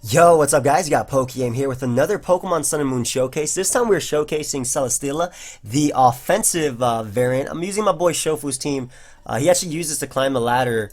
Yo, what's up guys? You got pokeaim here with another Pokemon Sun and Moon showcase. This time we're showcasing Celesteela, the offensive variant. I'm using my boy Shofu's team. He actually uses to climb the ladder.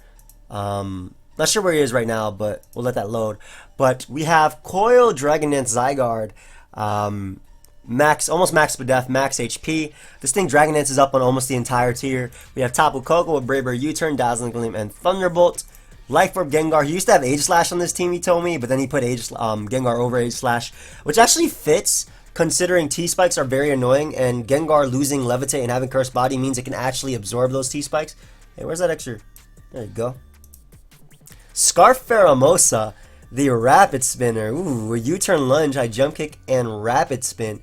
Not sure where he is right now, but we'll let that load. But we have Coil, Dragon Dance, Zygarde, almost max Spadef, max HP. This thing Dragon Dance is up on almost the entire tier. We have Tapu Koko with Brave Bird, U-Turn, Dazzling Gleam, and Thunderbolt. Life Orb Gengar. He used to have Aegislash on this team, he told me, but then he put Gengar over Aegislash, which actually fits considering T-Spikes are very annoying, and Gengar losing Levitate and having Cursed Body means it can actually absorb those T-Spikes. Hey, where's that extra? There you go. Scarf Pheromosa, the Rapid Spinner. Ooh, a U-Turn Lunge, High Jump Kick, and Rapid Spin.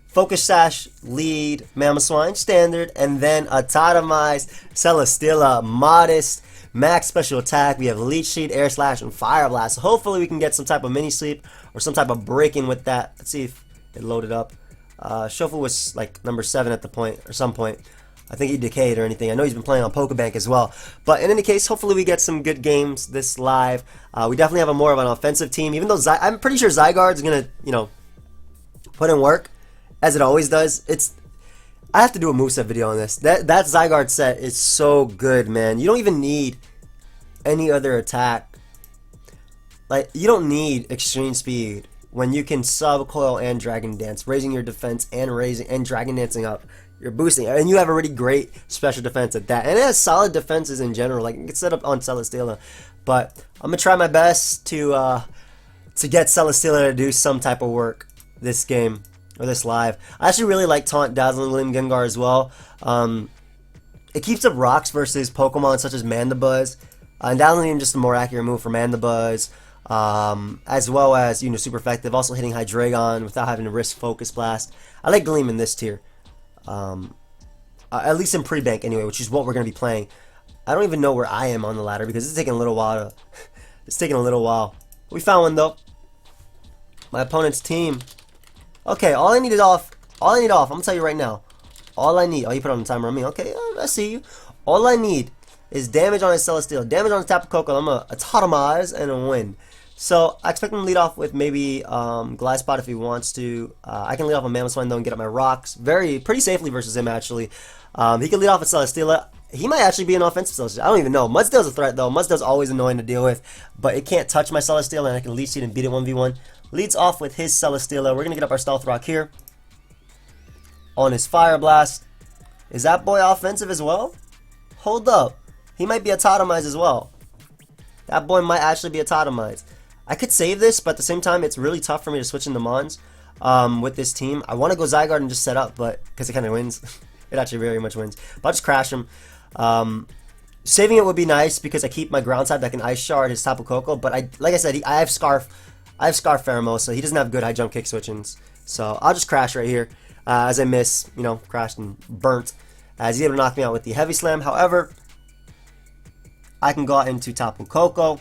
Focus Sash, Lead, Mamoswine, Standard, and then Atomize, Celesteela, Modest, Max Special Attack. We have Leech Seed, Air Slash, and Fire Blast. So hopefully we can get some type of mini sleep or some type of break-in with that. Let's see if it loaded up. Shofu was like number 7 at the point or some point. I think he decayed or anything. I know he's been playing on Pokebank as well. But in any case, hopefully we get some good games this live. We definitely have a more of an offensive team, even though I'm pretty sure Zygarde's gonna, put in work as it always does. I have to do a moveset video on this. That Zygarde set is so good, man. You don't even need any other attack. Like, you don't need extreme speed when you can sub coil and dragon dance, raising your defense and dragon dancing up. You're boosting, and you have a really great special defense at that. And it has solid defenses in general. Like, it's set up on Celesteela, but I'm gonna try my best to get Celesteela to do some type of work this game. Or this live. I actually really like Taunt, Dazzling Gleam, Gengar as well. It keeps up rocks versus Pokemon such as Mandibuzz. And Dazzling Gleam just a more accurate move for Mandibuzz. As well as, super effective. Also hitting Hydreigon without having to risk Focus Blast. I like Gleam in this tier. At least in pre-bank anyway, which is what we're going to be playing. I don't even know where I am on the ladder because it's taking a little while. It's taking a little while. We found one though. My opponent's team. Okay, all I need off. I'm gonna tell you right now. All I need. Oh, you put on the timer on me. Okay, I see you. All I need is damage on his Celesteela, damage on his Tapu Koko. I'm gonna Atomize and a win. So I expect him to lead off with maybe Glide Spot if he wants to. I can lead off on Mamoswine though and get up my rocks pretty safely versus him actually. He can lead off with Celesteela. He might actually be an offensive Celesteela. I don't even know. Mudsdale's a threat though. Mudsdale's always annoying to deal with, but it can't touch my Celesteela, and I can Leech Seed and beat it 1v1. Leads off with his Celesteela. We're going to get up our Stealth Rock here. On his Fire Blast. Is that boy offensive as well? Hold up. He might be a Totemized as well. That boy might actually be a Totemized. I could save this, but at the same time, it's really tough for me to switch into Mons with this team. I want to go Zygarde and just set up, but because it kind of wins. It actually very much wins. But I'll just crash him. Saving it would be nice because I keep my ground type that can Ice Shard his Tapu Koko. But like I said, I have Scarf Pheromosa. He doesn't have good high jump kick switchings. So I'll just crash right here. As I miss, crashed and burnt. As he's able to knock me out with the Heavy Slam. However, I can go out into Tapu Koko.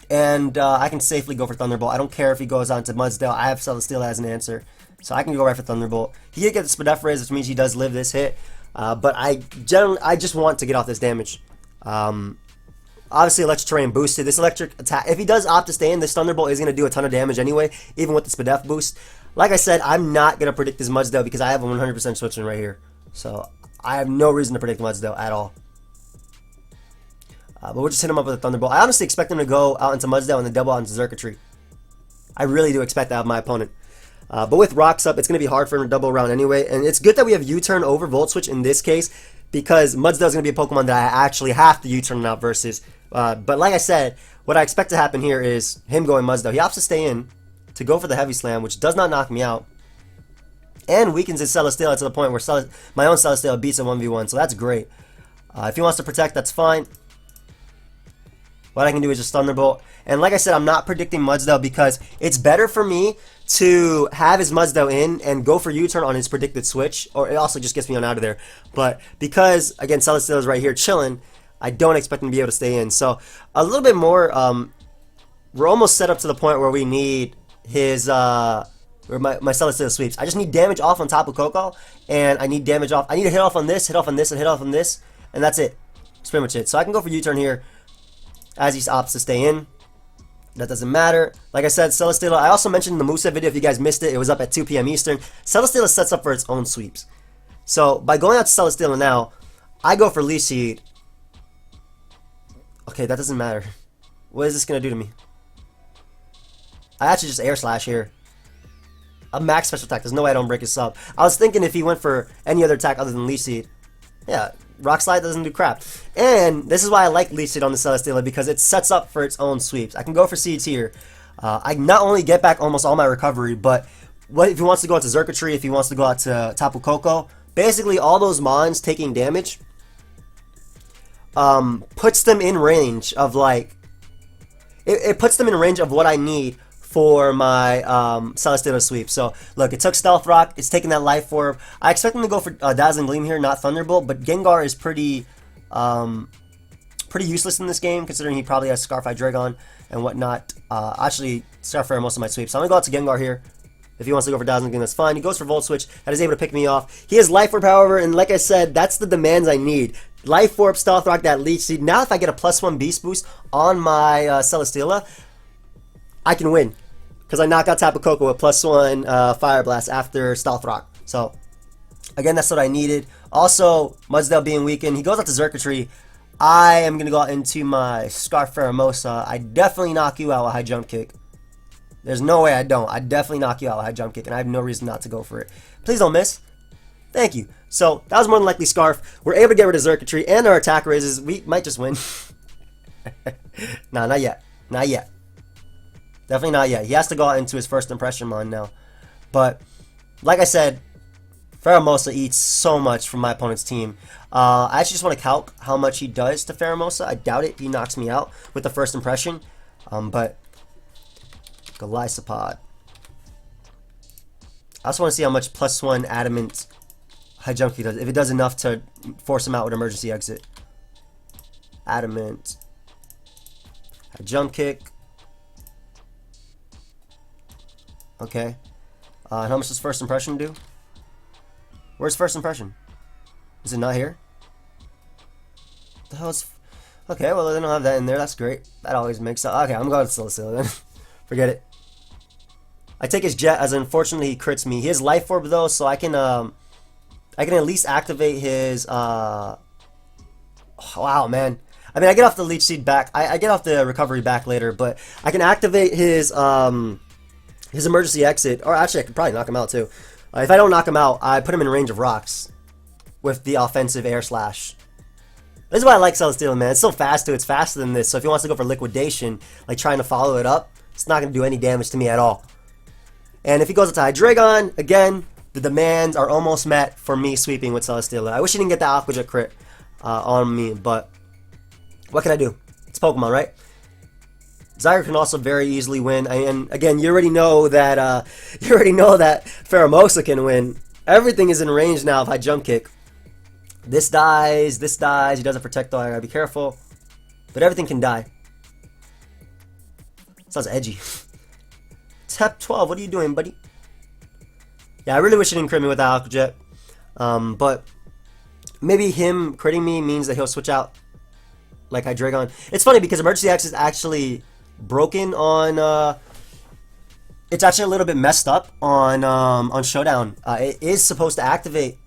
And I can safely go for Thunderbolt. I don't care if he goes on to Mudsdale. I have Celesteela as an answer. So I can go right for Thunderbolt. He did get the Spadef raise, which means he does live this hit. But I just want to get off this damage. Obviously, Electric Terrain boosted. This electric attack, if he does opt to stay in, this Thunderbolt is going to do a ton of damage anyway, even with the Spadef boost. Like I said, I'm not going to predict this Mudsdale because I have a 100% switching right here. So, I have no reason to predict Mudsdale at all. But we'll just hit him up with a Thunderbolt. I honestly expect him to go out into Mudsdale and then double out into Xurkitree. I really do expect that of my opponent. But with Rocks up, it's going to be hard for him to double around anyway. And it's good that we have U-Turn over Volt Switch in this case, because Mudsdale is going to be a Pokemon that I actually have to U-Turn out versus. But like I said, what I expect to happen here is him going Mudsdale. He opts to stay in to go for the Heavy Slam, which does not knock me out. And weakens his Celesteela to the point where my own Celesteela beats a 1v1, so that's great. If he wants to protect, that's fine. What I can do is just Thunderbolt. And like I said, I'm not predicting Mudsdale because it's better for me to have his Mudsdale in and go for U-turn on his predicted switch, or it also just gets me on out of there. But because, again, Celesteela is right here chilling, I don't expect him to be able to stay in. So a little bit more, we're almost set up to the point where we need his, where my Celesteela sweeps. I just need damage off on Tapu Koko, and I need damage off. I need to hit off on this, hit off on this, and hit off on this, and that's it. That's pretty much it. So I can go for U-turn here as he opts to stay in. That doesn't matter. Like I said, Celesteela, I also mentioned in the moveset video, if you guys missed it, it was up at 2 p.m. Eastern. Celesteela sets up for its own sweeps. So, by going out to Celesteela now, I go for Leech Seed. Okay, that doesn't matter. What is this going to do to me? I actually just Air Slash here. A max special attack. There's no way I don't break his sub. I was thinking if he went for any other attack other than Leech Seed. Yeah, Rock Slide doesn't do crap. And this is why I like Leech Seed on the Celesteela, because it sets up for its own sweeps. I can go for Seeds here. I not only get back almost all my recovery, but what if he wants to go out to Xurkitree, if he wants to go out to Tapu Koko, basically all those mons taking damage puts them in range of like, it puts them in range of what I need for my Celesteela sweep. So look, it took Stealth Rock, it's taking that Life Orb. I expect him to go for Dazzling Gleam here, not Thunderbolt, but Gengar is pretty useless in this game, considering he probably has Scarf Hydreigon and whatnot. Actually, Scarf Fairy most of my sweeps. So I'm going to go out to Gengar here. If he wants to go for Dazzling Gleam, that's fine. He goes for Volt Switch, that is able to pick me off. He has Life Orb, however, and like I said, that's the demands I need. Life Orb, Stealth Rock, that Leech Seed. Now if I get a +1 Beast Boost on my Celesteela, I can win. Because I knock out Tapu Koko with +1 Fire Blast after Stealth Rock. So, again, that's what I needed. Also, Mudsdale being weakened. He goes out to Xurkitree. I am going to go out into my Scarf Pheromosa. I definitely knock you out with High Jump Kick. There's no way I don't. I definitely knock you out with High Jump Kick, and I have no reason not to go for it. Please don't miss. Thank you. So, that was more than likely Scarf. We're able to get rid of Xurkitree, and our attack raises. We might just win. Nah, not yet. Not yet. Definitely not yet. He has to go out into his first impression mon now. But, like I said, Pheromosa eats so much from my opponent's team. I actually just want to calc how much he does to Pheromosa. I doubt it. He knocks me out with the first impression. But, Golisopod. I also want to see how much +1 Adamant High Jump Kick does. If it does enough to force him out with Emergency Exit. Adamant. High Jump Kick. Okay. And how much does first impression do? Where's first impression? Is it not here? The hell is... Okay, well, they don't have that in there. That's great. That always makes sense. Okay, I'm going to Celesteela then. Forget it. I take his Jet, as unfortunately he crits me. He has Life Orb, though, so I can at least activate his... Wow, man. I mean, I get off the Leech Seed back. I get off the recovery back later, but I can activate his emergency exit, or actually I could probably knock him out too. If I don't knock him out, I put him in range of rocks with the offensive Air Slash. This is why I like Celesteela, man. It's so fast too. It's faster than this. So if he wants to go for Liquidation, like trying to follow it up, it's not going to do any damage to me at all. And if he goes to Hydreigon, again, the demands are almost met for me sweeping with Celesteela. I wish he didn't get the Aqua Jet crit on me, but what can I do? It's Pokemon, right? Zyger can also very easily win, and again, you already know that Pheromosa can win. Everything is in range now of High Jump Kick. This dies, he doesn't protect though, I gotta be careful. But everything can die. Sounds edgy. Tap 12, what are you doing, buddy? Yeah, I really wish he didn't crit me with that Aqua Jet. But maybe him critting me means that he'll switch out like Hydreigon. It's funny because Emergency X is actually broken on it's actually a little bit messed up on Showdown. It is supposed to activate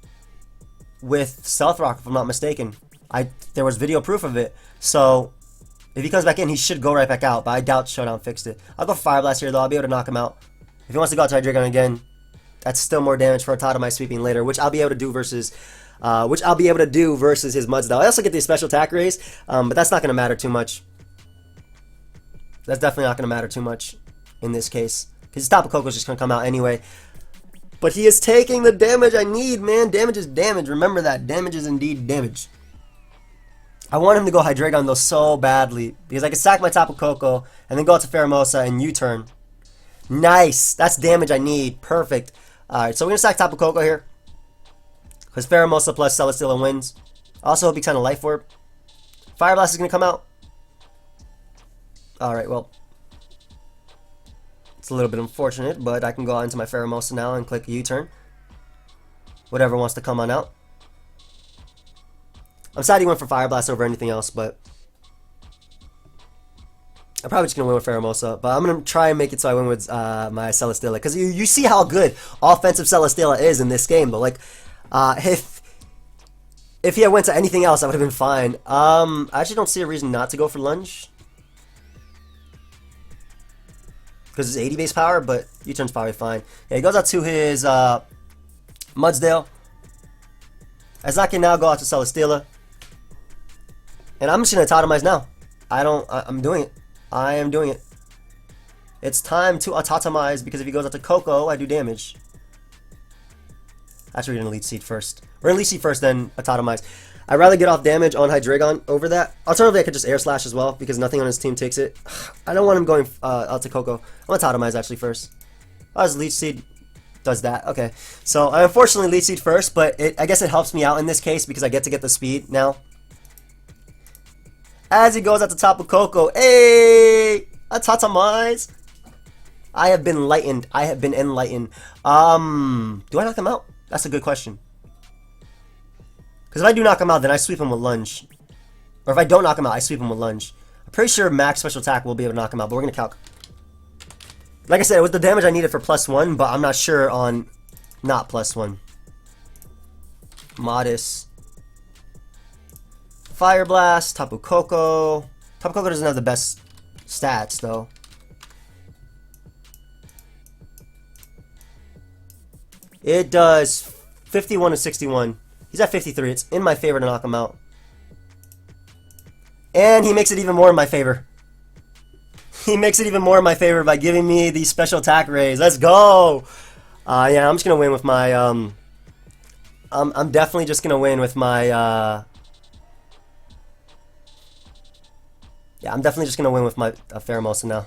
with Stealth Rock, if I'm not mistaken. There was video proof of it. So if he comes back in, he should go right back out, but I doubt Showdown fixed it. I'll go Fire Blast here though. I'll be able to knock him out. If he wants to go out to Hydreigon again, that's still more damage for a tot of my sweeping later, which I'll be able to do versus his Mudsdale. I also get the special attack raise, but that's not going to matter too much. That's definitely not going to matter too much in this case, because his Tapu Koko is just going to come out anyway. But he is taking the damage I need, man. Damage is damage. Remember that. Damage is indeed damage. I want him to go Hydreigon though so badly, because I can sack my Tapu Koko and then go out to Pheromosa and U-turn. Nice. That's damage I need. Perfect. Alright, so we're going to sack Tapu Koko here, because Pheromosa plus Celesteela wins. Also hope he kind of Life Orb. Fire Blast is going to come out. Alright, well, it's a little bit unfortunate, but I can go out into my Pheromosa now and click U-turn. Whatever wants to come on out. I'm sad he went for Fire Blast over anything else, but I'm probably just gonna win with Pheromosa, but I'm gonna try and make it so I win with my Celesteela, because you see how good offensive Celesteela is in this game. But like, if he had went to anything else, I would have been fine. I actually don't see a reason not to go for lunge, because it's 80 base power, but U-turn's probably fine. Yeah, he goes out to his Mudsdale. As I can now go out to Celesteela, and I'm just gonna Totemize now. I'm doing it. I am doing it. It's time to Totemize, because if he goes out to Coco, I do damage. Actually, we're gonna Leech Seed first. We're gonna Leech Seed first, then Totemize. I'd rather get off damage on Hydreigon over that. Alternatively, I could just Air Slash as well, because nothing on his team takes it. I don't want him going out to Coco. I'm gonna Totemize actually first. Oh, his Leech Seed does that. Okay. So I unfortunately Leech Seed first, but I guess it helps me out in this case because I get to get the speed now. As he goes at the top of Coco, hey, a Totemize. I have been enlightened. I have been enlightened. Do I knock him out? That's a good question. Because if I do knock him out, then I sweep him with lunge. Or if I don't knock him out, I sweep him with lunge. I'm pretty sure max special attack will be able to knock him out, but we're gonna calc. Like I said, with the damage I needed for +1, but I'm not sure on not +1. Modest. Fire Blast, Tapu Koko. Tapu Koko doesn't have the best stats, though. It does 51 to 61. He's at 53. It's in my favor to knock him out. And he makes it even more in my favor. He makes it even more in my favor by giving me the special attack raise. Let's go! Yeah, I'm just gonna win with my, I'm definitely just gonna win with my, yeah, I'm definitely just gonna win with my Pheromosa now.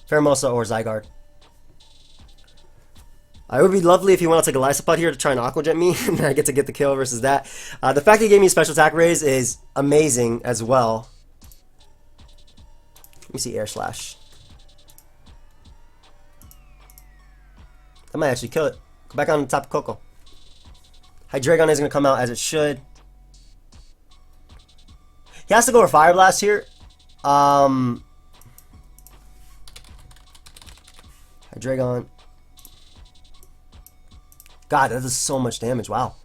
Pheromosa or Zygarde. It would be lovely if he went out to Golisopod here to try and Aqua Jet me, and I get to get the kill versus that. The fact that he gave me a special attack raise is amazing as well. Let me see Air Slash. I might actually kill it. Go back on the top of Coco. Hydreigon is going to come out as it should. He has to go for Fire Blast here. Hydreigon. God, that does so much damage. Wow.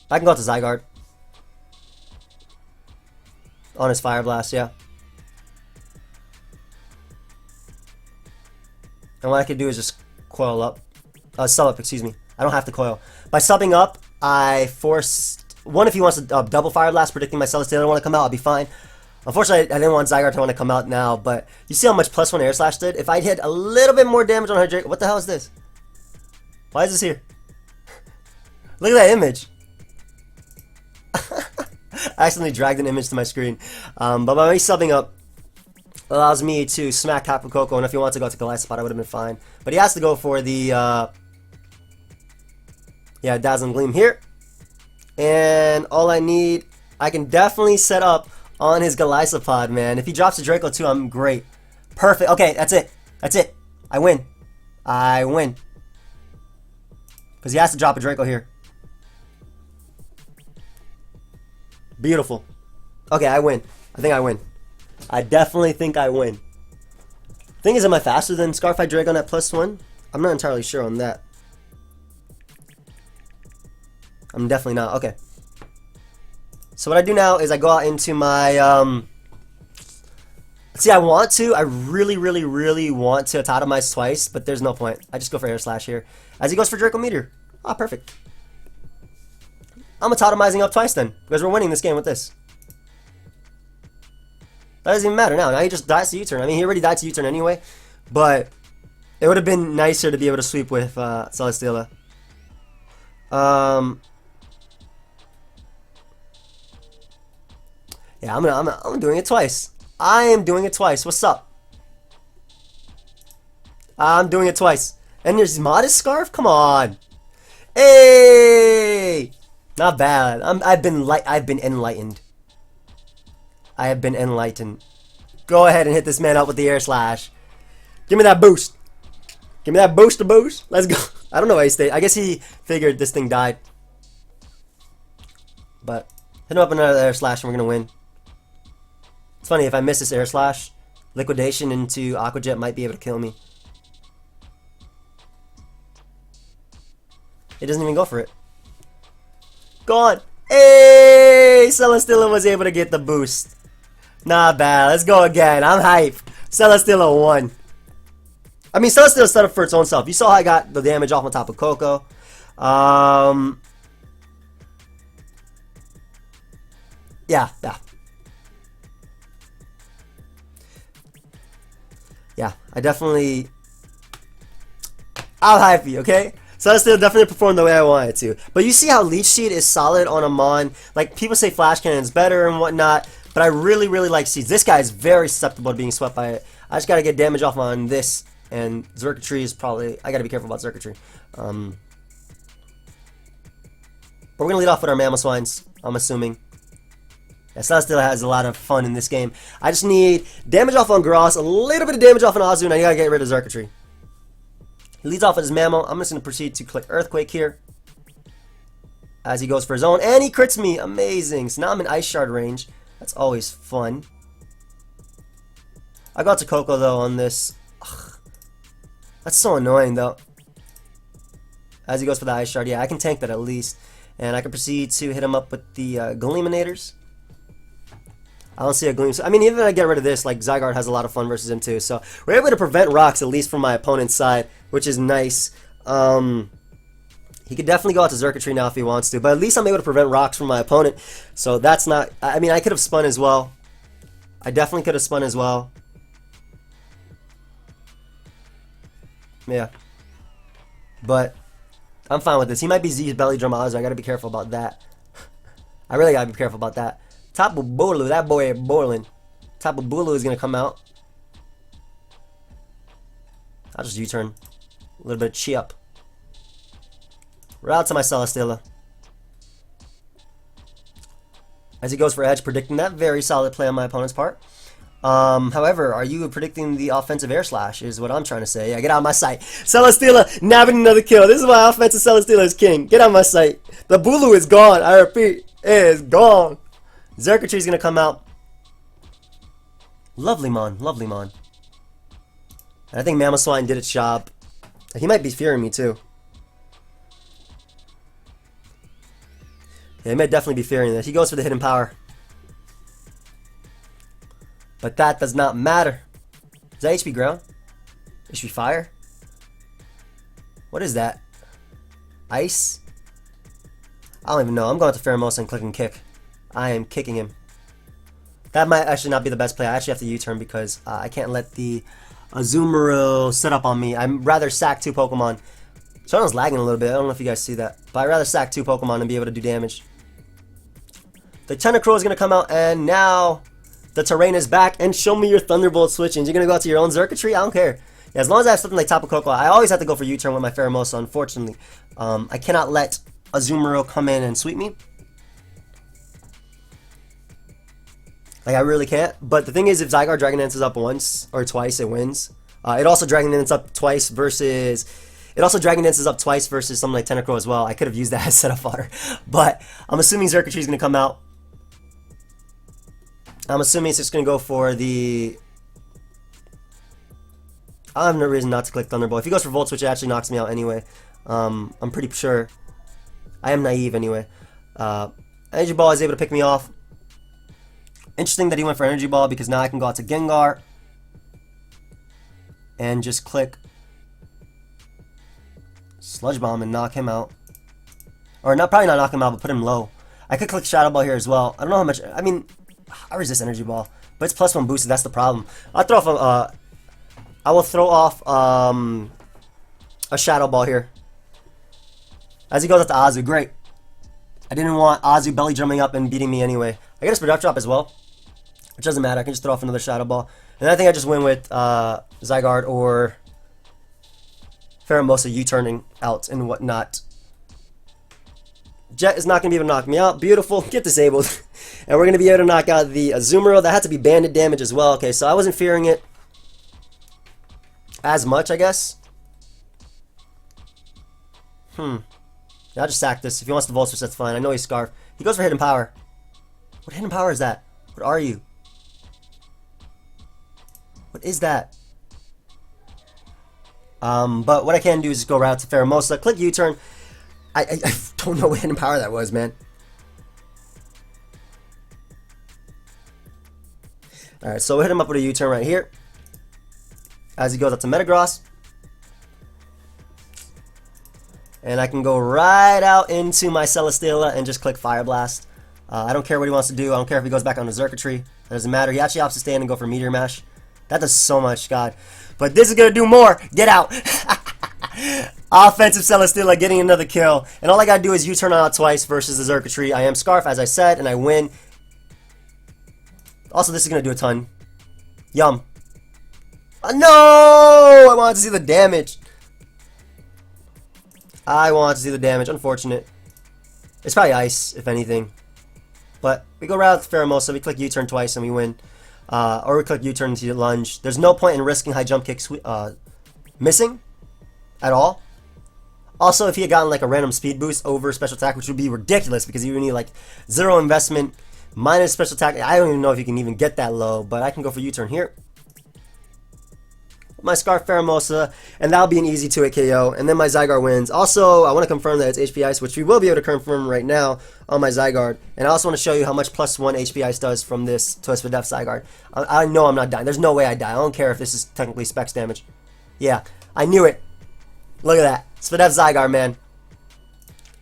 I can go out to Zygarde. On his Fire Blast, yeah. And what I could do is just coil up. Sub up, excuse me. I don't have to coil. By subbing up, I forced... One, if he wants to double Fire Blast, predicting my Celesteela don't want to come out, I'll be fine. Unfortunately, I didn't want Zygarde to want to come out now, but you see how much +1 Air Slash did? If I hit a little bit more damage on Hydreigon... What the hell is this? Why is this here? Look at that image. I accidentally dragged an image to my screen. But by me subbing up, allows me to smack Tapu Koko, and if he wants to go to Golisopod, I would have been fine. But he has to go for the, yeah, Dazzling Gleam here. And all I need, I can definitely set up on his Golisopod, man. If he drops a Draco too, I'm great. Perfect. Okay, that's it. That's it. I win. I win. Because he has to drop a Draco here. Beautiful. Okay, I win. I think I win. I definitely think I win. Thing is, am I faster than Scarf Hydreigon at +1? I'm not entirely sure on that. I'm definitely not. Okay. So what I do now is I go out into my, see, I really, really, really want to Totemize twice, but there's no point. I just go for Air Slash here. As he goes for Draco Meteor. Ah, perfect. I'm Totemizing up twice then, because we're winning this game with this. That doesn't even matter now. Now he just dies to U-turn. I mean, he already died to U-turn anyway, but it would have been nicer to be able to sweep with Celesteela. Yeah, I'm doing it twice. I am doing it twice. What's up? I'm doing it twice. And there's Modest Scarf? Come on. Hey! Not bad. I've been enlightened. I have been enlightened. Go ahead and hit this man up with the Air Slash. Give me that boost. Give me that boost to boost. Let's go. I don't know why he stayed. I guess he figured this thing died. But hit him up another Air Slash and we're gonna win. It's funny, if I miss this Air Slash, Liquidation into Aqua Jet might be able to kill me. It doesn't even go for it. Go on. Hey! Celesteela was able to get the boost. Not bad. Let's go again. I'm hype. Celesteela won. I mean, Celesteela set up for its own self. You saw how I got the damage off on top of Coco. Yeah. Yeah, I definitely... I'll hype you, okay? Celesteela definitely performed the way I wanted it to. But you see how Leech Seed is solid on a Mon. Like, people say Flash Cannon's better and whatnot, but I really, really like Seeds. This guy is very susceptible to being swept by it. I just gotta get damage off on this, and Xurkitree is probably... I gotta be careful about Xurkitree. But we're gonna lead off with our Mamoswines, I'm assuming. Yeah, Celesteela has a lot of fun in this game. I just need damage off on Gross, a little bit of damage off on Azu, and I gotta get rid of Xurkitree. He leads off with his Mammo. I'm just gonna proceed to click Earthquake here. As he goes for his own, and he crits me. Amazing. So now I'm in Ice Shard range. That's always fun. I got to Coco though on this. Ugh. That's so annoying though. As he goes for the Ice Shard, yeah, I can tank that at least. And I can proceed to hit him up with the Gleaminators. I don't see a Gleam. I mean, even if I get rid of this, like, Zygarde has a lot of fun versus him too. So, we're able to prevent rocks, at least from my opponent's side, which is nice. He could definitely go out to Xurkitree now if he wants to, but at least I'm able to prevent rocks from my opponent. So, that's not... I mean, I could have spun as well. I definitely could have spun as well. Yeah. But, I'm fine with this. He might be Z's Belly Drum Azu. I gotta be careful about that. I really gotta be careful about that. Tapu Bulu, that boy is boiling. Tapu Bulu is gonna come out. I'll just U-turn. A little bit of chip. Right out to my Celesteela. As he goes for edge, predicting that very solid play on my opponent's part. However, are you predicting the offensive air slash is what I'm trying to say. Yeah, get out of my sight. Celesteela nabbing another kill. This is why offensive Celesteela is king. Get out of my sight. The Bulu is gone. I repeat, it is gone. Xurkitree is going to come out. Lovely Mon. Lovely Mon. And I think Mamoswine did its job. He might be fearing me too. Yeah, he might definitely be fearing this. He goes for the hidden power. But that does not matter. Is that HP ground? HP fire? What is that? Ice? I don't even know. I'm going to Pheromosa and clicking kick. I am kicking him. That might actually not be the best play. I actually have to U-turn because I can't let the Azumarill set up on me. I'd rather sack 2 Pokemon. Showdown's lagging a little bit. I don't know if you guys see that. But I'd rather sack 2 Pokemon and be able to do damage. The Tentacruel is going to come out, and now the terrain is back. And show me your Thunderbolt switching. You're going to go out to your own Xurkitree? I don't care. Yeah, as long as I have something like Tapu Koko, I always have to go for U-turn with my Pheromosa, unfortunately. I cannot let Azumarill come in and sweep me. Like, I really can't. But the thing is, if Zygarde Dragon Dances up once or twice, it wins. It also Dragon Dances up twice versus... It also Dragon Dances up twice versus something like Tentacruel as well. I could have used that as setup fodder. But I'm assuming Xurkitree is going to come out. I'm assuming it's just going to go for the... I have no reason not to click Thunderbolt. If he goes for Volt Switch, it actually knocks me out anyway. I'm pretty sure. I am naive anyway. Energy Ball is able to pick me off. Interesting that he went for Energy Ball because now I can go out to Gengar and just click Sludge Bomb and knock him out. Or not, probably not knock him out, but put him low. I could click Shadow Ball here as well. I don't know how much. I mean, I resist Energy Ball, but it's +1 boosted. That's the problem. I'll throw off. I will throw off a Shadow Ball here. As he goes up to Azu, great. I didn't want Azu belly drumming up and beating me anyway. I get a Product Drop as well, which doesn't matter. I can just throw off another Shadow Ball. And I think I just win with Zygarde or Pheromosa U-turning out and whatnot. Jet is not going to be able to knock me out. Beautiful. Get disabled. And we're going to be able to knock out the Azumarill. That had to be banded damage as well. Okay, so I wasn't fearing it as much, I guess. Yeah, I'll just sack this. If he wants to Volt Switch, that's fine. I know he's Scarf. He goes for Hidden Power. What Hidden Power is that? What are you? What is that? But what I can do is just go right out to Pheromosa, click U-turn. I don't know what hidden power that was, man. Alright, so we'll hit him up with a U-turn right here. As he goes up to Metagross. And I can go right out into my Celesteela and just click Fire Blast. I don't care what he wants to do. I don't care if he goes back on the Xurkitree. That doesn't matter. He actually opts to stand and go for Meteor Mash. That does so much, God. But this is going to do more. Get out. Offensive Celesteela getting another kill. And all I got to do is U-turn out twice versus the Xurkitree. I am Scarf, as I said, and I win. Also, this is going to do a ton. Yum. No! I wanted to see the damage. I wanted to see the damage. Unfortunate. It's probably Ice, if anything. But we go right out to Pheromosa. We click U-turn twice and we win. Or we click U-turn into lunge. There's no point in risking high jump kicks missing at all. Also, if he had gotten like a random speed boost over special attack, which would be ridiculous because you would need like 0 investment minus special attack. I don't even know if you can even get that low, but I can go for U-turn here. My Scarf Pheromosa, and that'll be an easy 2-hit KO, and then my Zygarde wins. Also, I want to confirm that it's HP Ice, which we will be able to confirm right now on my Zygarde, and I also want to show you how much +1 HP Ice does from this Twist for Death Zygarde. I know I'm not dying. There's no way I die. I don't care if this is technically Specs damage. Yeah, I knew it. Look at that. It's for Death Zygarde, man.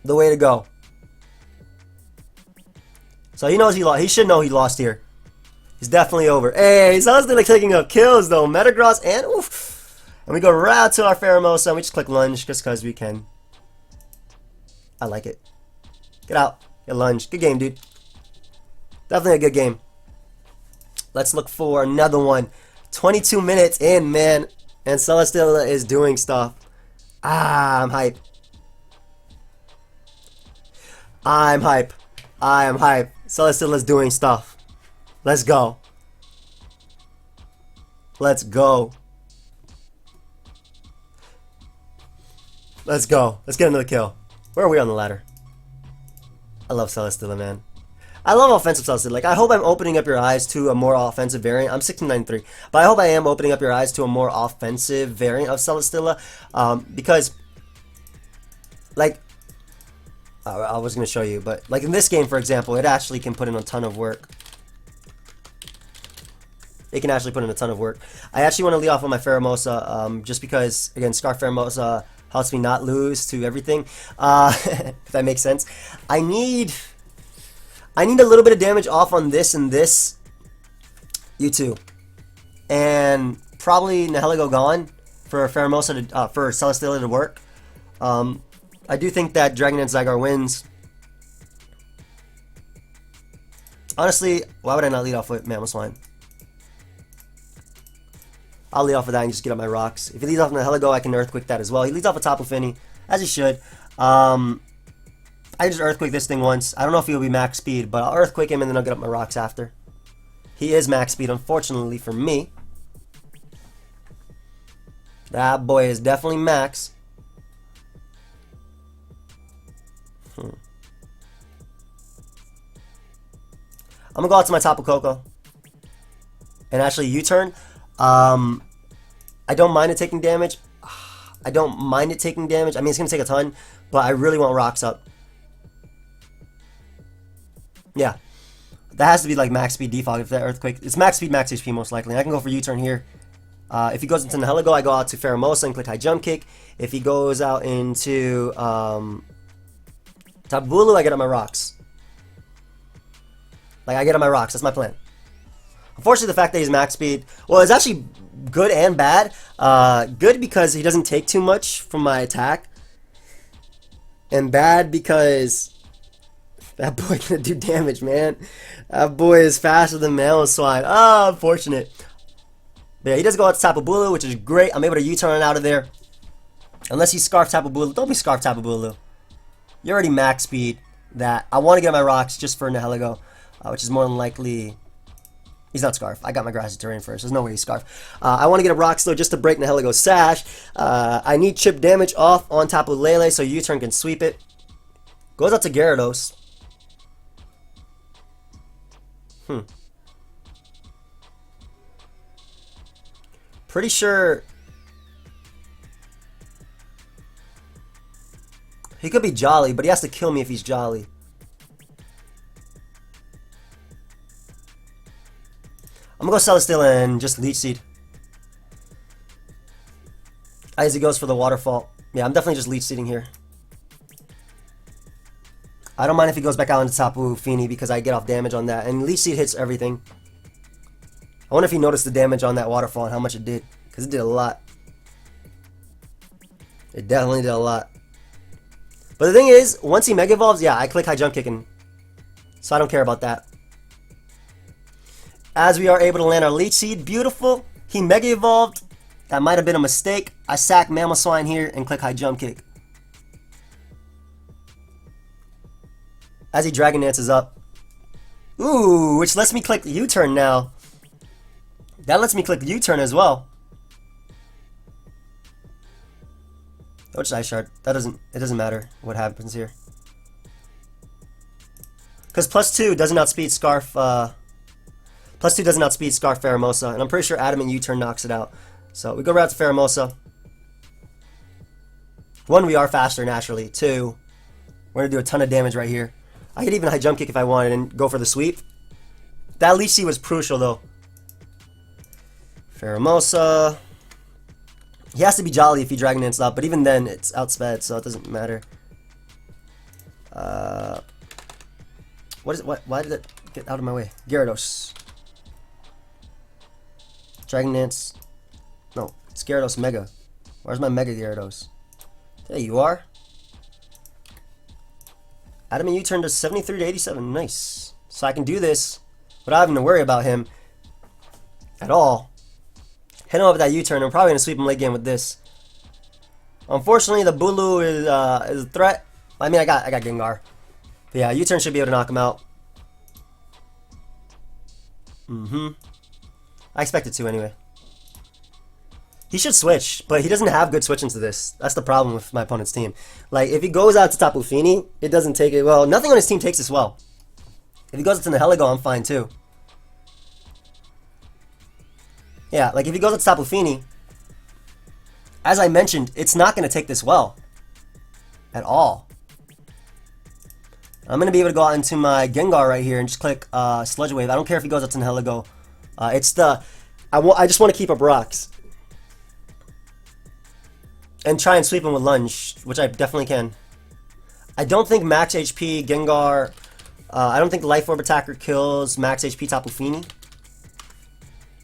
The way to go. So he knows he lost. He should know he lost here. It's definitely over. Hey, he's honestly like taking up kills though. Metagross and oof. And we go right to our Pheromosa and we just click lunge just because we can. I like it. Get out. Get lunge. Good game, dude. Definitely a good game. Let's look for another one. 22 minutes in, man. And Celesteela is doing stuff. I'm hype. I'm hype. I am hype. Celesteela's doing stuff. Let's go. Let's go. Let's go. Let's get another kill. Where are we on the ladder? I love Celesteela, man. I love offensive Celesteela. Like, I hope I'm opening up your eyes to a more offensive variant. I'm 1693, but I hope I am opening up your eyes to a more offensive variant of Celesteela. Because, like, I was going to show you, but like in this game, for example, it actually can put in a ton of work. It can actually put in a ton of work. I actually want to lead off on my Pheromosa, just because, again, Scarf Pheromosa helps me not lose to everything, if that makes sense. I need a little bit of damage off on this and this, you two, and probably Nihilego gone for Pheromosa to, for Celesteela to work. I do think that Dragonite Zygarde wins. Honestly, why would I not lead off with Mammoth Swine? I'll lead off with that and just get up my rocks. If he leads off on the Nihilego, I can Earthquake that as well. He leads off a Tapu Fini, as he should. I just Earthquake this thing once. I don't know if he'll be max speed, but I'll Earthquake him and then I'll get up my rocks after. He is max speed, unfortunately for me. That boy is definitely max. I'm gonna go out to my Tapu Koko and actually U-turn. I don't mind it taking damage. I don't mind it taking damage. I mean, it's gonna take a ton, but I really want rocks up. Yeah, that has to be like max speed defog if that Earthquake. It's max speed, max HP most likely. And I can go for U-turn here. If he goes into Nihilego, I go out to Pheromosa and click high jump kick. If he goes out into Tapu Bulu, I get on my rocks. Like, I get on my rocks. That's my plan. Unfortunately, the fact that he's max speed, well, it's actually good and bad. Good because he doesn't take too much from my attack. And bad because that boy can do damage, man. That boy is faster than Mammoth Swine. Oh, unfortunate. But yeah, he does go out to Tapu Bulu, which is great. I'm able to U-turn out of there. Unless he Scarf Tapu Bulu. Don't be Scarf Tapu Bulu. You're already max speed. That I want to get on my rocks just for Nihilego, which is more than likely. He's not Scarf. I got my Grassy Terrain first. There's no way he's Scarf. I want to get a Rocks, though, just to break Nihiligo's Sash. I need chip damage off on Tapu Lele so U-turn can sweep it. Goes out to Gyarados. Pretty sure he could be Jolly, but he has to kill me if he's Jolly. I'm gonna go Celesteela and just Leech Seed. As he goes for the waterfall. Yeah, I'm definitely just Leech Seeding here. I don't mind if he goes back out into Tapu Fini because I get off damage on that. And Leech Seed hits everything. I wonder if he noticed the damage on that waterfall and how much it did. Because it did a lot. It definitely did a lot. But the thing is, once he Mega Evolves, yeah, I click High Jump Kicking. So I don't care about that. As we are able to land our Leech Seed, beautiful. He Mega Evolved. That might have been a mistake. I sack Mamoswine here and click High Jump Kick. As he Dragon Dances up. Ooh, which lets me click U-Turn now. That lets me click U-Turn as well. Which Ice Shard? It doesn't matter what happens here. Because +2 doesn't outspeed Scarf. +2 doesn't outspeed Scarf Pheromosa, and I'm pretty sure Adamant U-Turn knocks it out. So we go right to Pheromosa. 1, we are faster naturally. 2, we're gonna do a ton of damage right here. I could even High Jump Kick if I wanted and go for the sweep. That Leech Seed was crucial though. Pheromosa. He has to be Jolly if he Dragon Dances up, but even then it's outsped, so it doesn't matter. Why did it get out of my way? Gyarados. Dragon Dance. No, it's Gyarados Mega. Where's my Mega Gyarados? There you are. Adamant U-Turn to 73 to 87. Nice. So I can do this without having to worry about him at all. Hit him up with that U-Turn. I'm probably going to sweep him late game with this. Unfortunately, the Bulu is a threat. I mean, I got Gengar. But yeah, U-Turn should be able to knock him out. I expected to anyway. He should switch, but he doesn't have good switch into this. That's the problem with my opponent's team. Like, if he goes out to Tapu Fini, it doesn't take it well. Nothing on his team takes this well. If he goes out to Nihilego, I'm fine too. Yeah, like if he goes out to Tapu Fini, as I mentioned, it's not going to take this well. At all. I'm going to be able to go out into my Gengar right here and just click Sludge Wave. I don't care if he goes out to Nihilego. I just want to keep up rocks. And try and sweep him with Lunge, which I definitely can. I don't think max HP Gengar... I don't think the Life Orb attacker kills max HP Tapu Fini.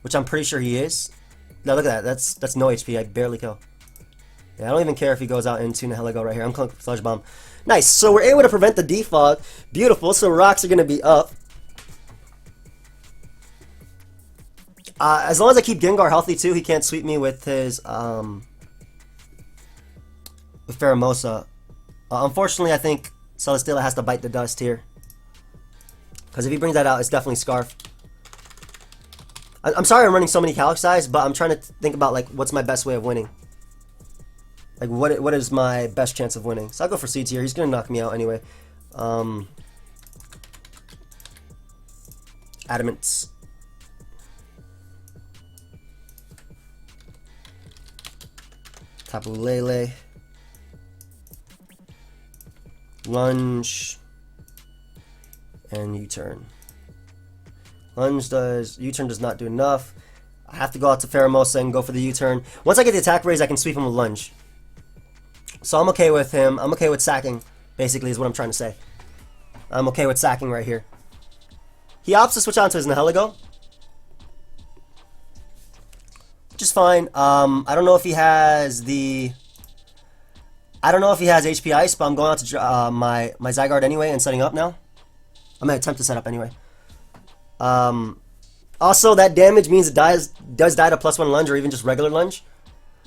Which I'm pretty sure he is. Now look at that. That's no HP. I barely kill. Yeah, I don't even care if he goes out into Nihilego right here. I'm clicking Sludge Bomb. Nice. So we're able to prevent the defog. Beautiful. So rocks are going to be up. As long as I keep Gengar healthy too, he can't sweep me with his... with Pheromosa. Unfortunately, I think Celesteela has to bite the dust here. Because if he brings that out, it's definitely Scarf. I'm sorry I'm running so many Calyx Eyes, but I'm trying to think about like what's my best way of winning. Like what is my best chance of winning? So I'll go for C tier. He's gonna knock me out anyway. Adamant. Tapu Lele. Lunge. And U-Turn. Lunge does... U-Turn does not do enough. I have to go out to Pheromosa and go for the U-Turn. Once I get the attack raise, I can sweep him with Lunge. So I'm okay with him. I'm okay with sacking, basically, is what I'm trying to say. I'm okay with sacking right here. He opts to switch on to his Nihilego. Which is fine. I don't know if he has the... I don't know if he has HP Ice, but I'm going out to my Zygarde anyway and setting up now. I'm going to attempt to set up anyway. Also, that damage means it does die to +1 Lunge or even just regular Lunge.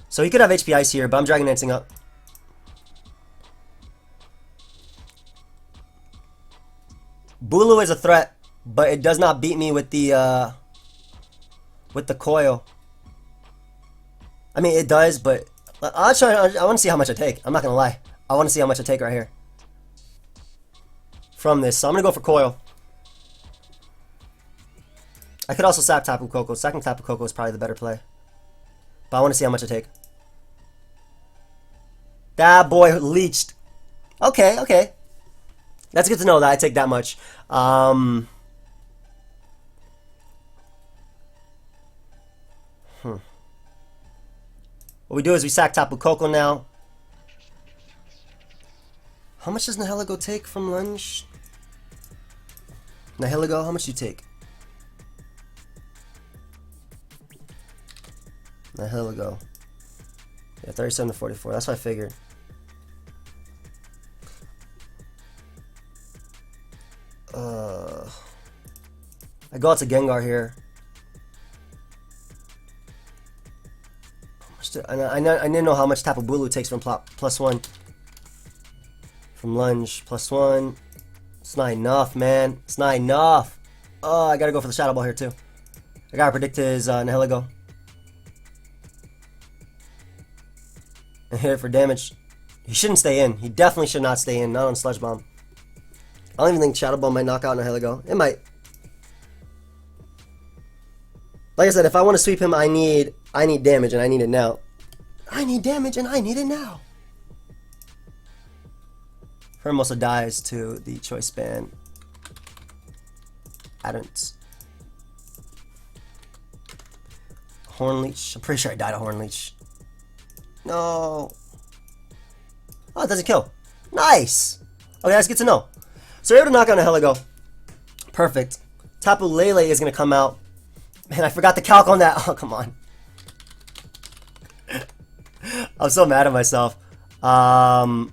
So he could have HP Ice here, but I'm Dragon Dancing up. Bulu is a threat, but it does not beat me with the coil. I mean, it does, but I want to see how much I take. I'm not going to lie. I want to see how much I take right here. From this. So I'm going to go for coil. I could also sack Tapu Koko. Sacking Tapu Koko is probably the better play. But I want to see how much I take. That boy leached. Okay, okay. That's good to know that I take that much. What we do is we sack Tapu Koko now. How much does Nihilego take from lunge? Nihilego, how much do you take? Nihilego. Yeah, 37 to 44. That's what I figured. I go out to Gengar here. I didn't know how much Tapu Bulu takes from +1. From lunge, +1. It's not enough, man. It's not enough. Oh, I gotta go for the Shadow Ball here too. I gotta predict his Nihilego. And hit it for damage. He shouldn't stay in. He definitely should not stay in. Not on Sludge Bomb. I don't even think Shadow Ball might knock out Nihilego. It might. Like I said, if I want to sweep him, I need damage, and I need it now. I need damage, and I need it now. Hermosa dies to the Choice Band. Adams. Horn Leech. I'm pretty sure I died to Horn Leech. No. Oh, it doesn't kill. Nice. Okay, that's good to know. So we're able to knock out Nihilego. Perfect. Tapu Lele is going to come out. Man, I forgot to calc on that. Oh, come on. I'm so mad at myself. That's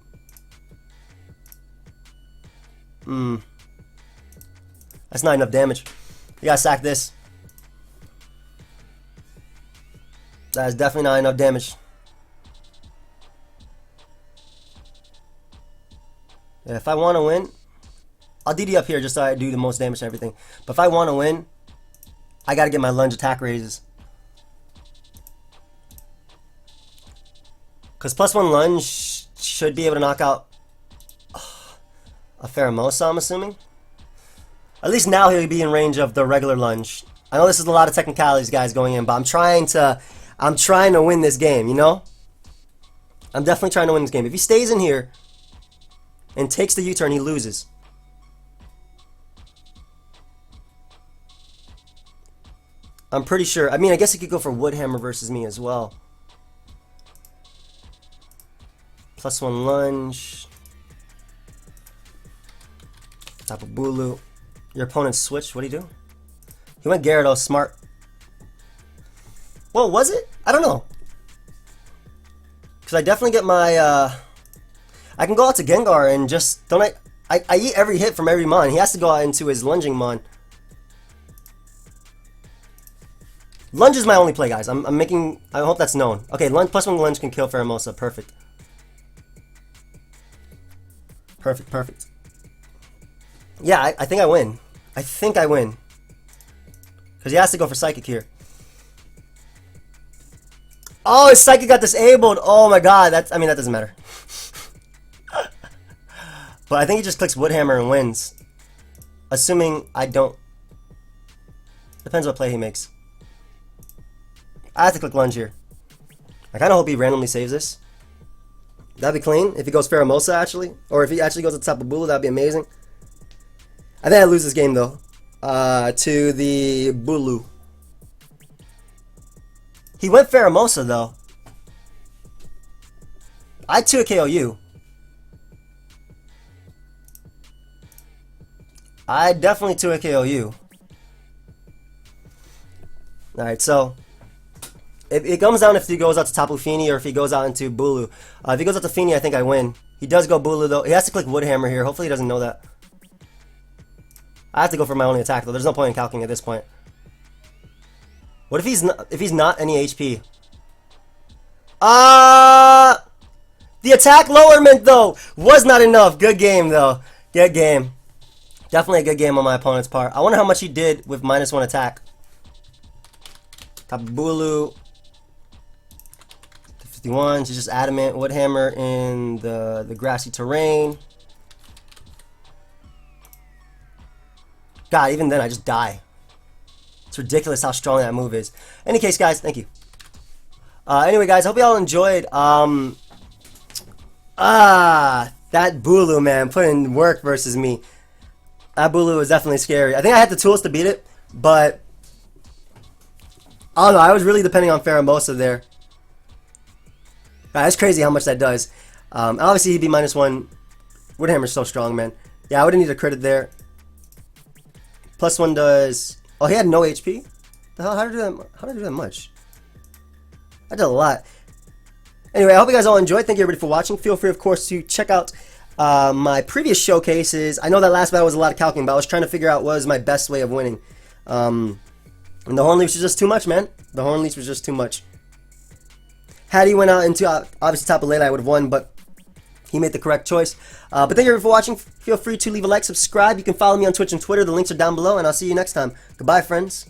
not enough damage. You gotta sack this. That is definitely not enough damage. Yeah, if I want to win, I'll DD up here just so I do the most damage to everything. But if I want to win, I gotta get my lunge attack raises. Because +1 lunge should be able to knock out a Pheromosa, I'm assuming. At least now he'll be in range of the regular lunge. I know this is a lot of technicalities, guys, going in, but I'm trying to win this game, you know? I'm definitely trying to win this game. If he stays in here and takes the U-turn, he loses. I'm pretty sure. I mean, I guess he could go for Woodhammer versus me as well. +1 lunge. Tapu Bulu. Your opponent switched. What did he do? He went Gyarados. Smart. Well, was it? I don't know. Because I definitely get my... I can go out to Gengar and just... Don't I eat every hit from every Mon. He has to go out into his lunging Mon. Lunge is my only play, guys. I'm making... I hope that's known. Okay, lunge, +1 lunge can kill Pheromosa. Perfect. Perfect, perfect. Yeah, I think I win. I think I win. Because he has to go for Psychic here. Oh, his Psychic got disabled. Oh my god. I mean, that doesn't matter. But I think he just clicks Woodhammer and wins. Assuming I don't... Depends what play he makes. I have to click lunge here. I kind of hope he randomly saves this. That'd be clean. If he goes Pheromosa, actually. Or if he actually goes to Tapu Bulu, that'd be amazing. I think I lose this game, though. To the Bulu. He went Pheromosa, though. I 2-KO you. I definitely 2-KO you. Alright, so... It comes down if he goes out to Tapu Fini or if he goes out into Bulu. If he goes out to Fini, I think I win. He does go Bulu, though. He has to click Woodhammer here. Hopefully he doesn't know that. I have to go for my only attack, though. There's no point in calculating at this point. What if he's not any HP? The attack lowerment, though, was not enough. Good game, though. Good game. Definitely a good game on my opponent's part. I wonder how much he did with -1 attack. Tapu Bulu. 51. She's just adamant. Woodhammer in the grassy terrain. God, even then I just die. It's ridiculous how strong that move is. Any case, guys, thank you. Anyway, guys, hope you all enjoyed. That Bulu, man, put in work versus me. That Bulu was definitely scary. I think I had the tools to beat it, but I don't know. I was really depending on Pheromosa there. That's crazy how much that does. Obviously, he'd be -1. Woodhammer's so strong, man. Yeah, I would have needed a crit there. +1 does... Oh, he had no HP? The hell? How did I do that much? I did a lot. Anyway, I hope you guys all enjoyed. Thank you everybody for watching. Feel free, of course, to check out my previous showcases. I know that last battle was a lot of calculating, but I was trying to figure out what was my best way of winning. And the Horn Leech was just too much, man. The Horn Leech was just too much. Had he went out into, obviously, Tapu Lele, I would have won, but he made the correct choice. But thank you everybody for watching. Feel free to leave a like, subscribe. You can follow me on Twitch and Twitter. The links are down below, and I'll see you next time. Goodbye, friends.